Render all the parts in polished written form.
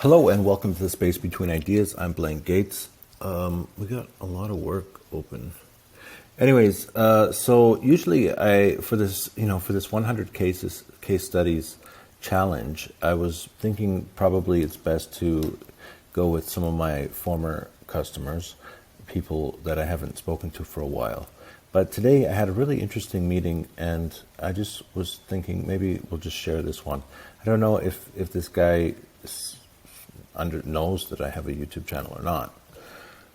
Hello and welcome to the Space Between Ideas. I'm Blaine Gates. We got a lot of work open. Anyways, so usually for this 100 case studies challenge, I was thinking probably it's best to go with some of my former customers, people that I haven't spoken to for a while. But today I had a really interesting meeting, and I just was thinking maybe we'll just share this one. I don't know if this guy knows that I have a YouTube channel or not,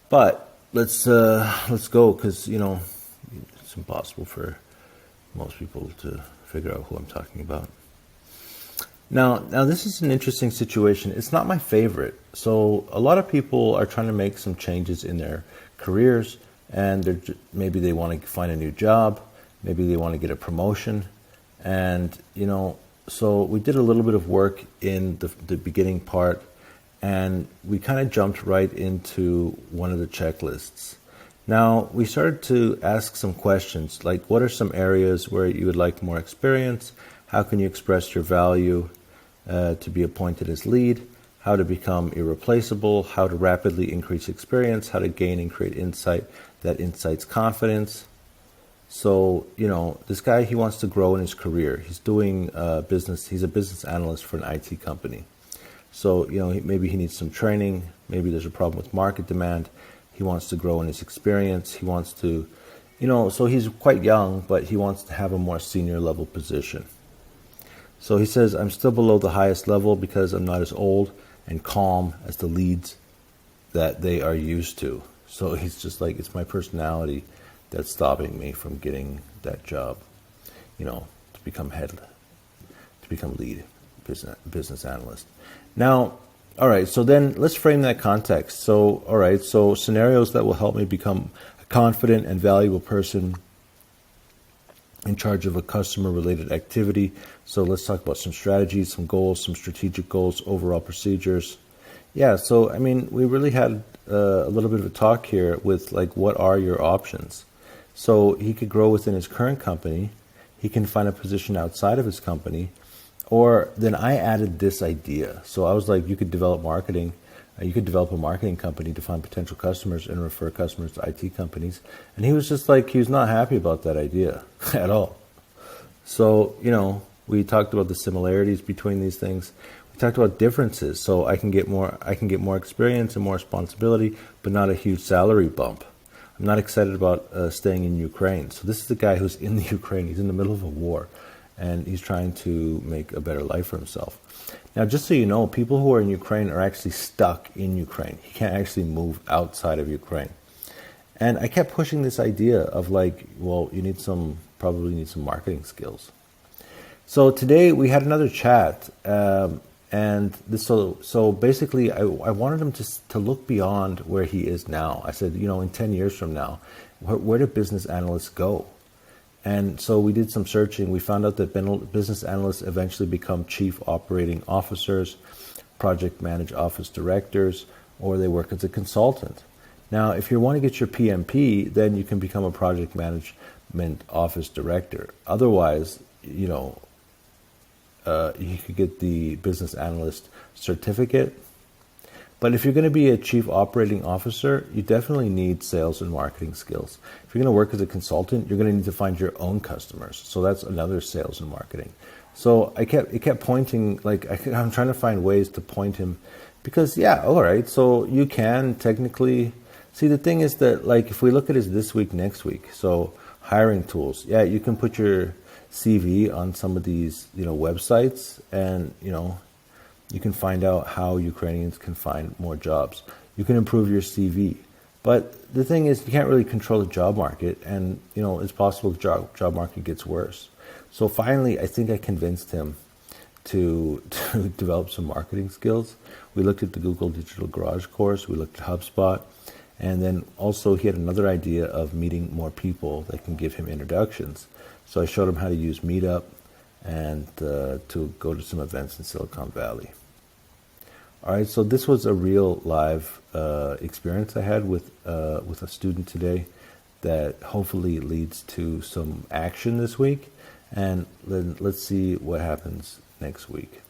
but let's go, because it's impossible for most people to figure out who I'm talking about. Now this is an interesting situation. It's not my favorite. So a lot of people are trying to make some changes in their careers, and maybe they want to find a new job, maybe they want to get a promotion, and so we did a little bit of work in the beginning part, and we kind of jumped right into one of the checklists. Now, we started to ask some questions, like what are some areas where you would like more experience? How can you express your value to be appointed as lead? How to become irreplaceable? How to rapidly increase experience? How to gain and create insight that incites confidence? So, this guy, he wants to grow in his career. He's doing business. He's a business analyst for an IT company. So, maybe he needs some training. Maybe there's a problem with market demand. He wants to grow in his experience. He wants to, so he's quite young, but he wants to have a more senior level position. So he says, I'm still below the highest level because I'm not as old and calm as the leads that they are used to. So he's just like, it's my personality that's stopping me from getting that job, to become lead business analyst. Now, all right, so then let's frame that context. So, all right, so scenarios that will help me become a confident and valuable person in charge of a customer-related activity. So let's talk about some strategies, some goals, some strategic goals, overall procedures. Yeah, so, we really had a little bit of a talk here with, like, what are your options? So he could grow within his current company. He can find a position outside of his company. Or then I added this idea. So I was like, you could develop marketing. You could develop a marketing company to find potential customers and refer customers to IT companies. And he was just like, he was not happy about that idea at all. So, we talked about the similarities between these things. We talked about differences. So I can get more experience and more responsibility, but not a huge salary bump. I'm not excited about staying in Ukraine. So this is the guy who's in the Ukraine. He's in the middle of a war, and he's trying to make a better life for himself. Now, just so you know, people who are in Ukraine are actually stuck in Ukraine. He can't actually move outside of Ukraine. And I kept pushing this idea of like, well, you probably need some marketing skills. So today we had another chat, so basically I wanted him to look beyond where he is now. I said, in 10 years from now, where do business analysts go? And so we did some searching. We found out that business analysts eventually become chief operating officers, project manage office directors, or they work as a consultant. Now, if you want to get your PMP, then you can become a project management office director. Otherwise, you could get the business analyst certificate. But if you're going to be a chief operating officer, you definitely need sales and marketing skills. If you're going to work as a consultant, you're going to need to find your own customers. So that's another sales and marketing. So it kept pointing, I'm trying to find ways to point him, because all right, so you can technically see, the thing is that, like, if we look at his this week, next week, so hiring tools, you can put your CV on some of these, websites, and, you can find out how Ukrainians can find more jobs. You can improve your CV. But the thing is, you can't really control the job market, and, it's possible the job market gets worse. So finally, I think I convinced him to develop some marketing skills. We looked at the Google Digital Garage course. We looked at HubSpot. And then also he had another idea of meeting more people that can give him introductions. So I showed him how to use Meetup and to go to some events in Silicon Valley. All right, so this was a real live experience I had with a student today that hopefully leads to some action this week. And then let's see what happens next week.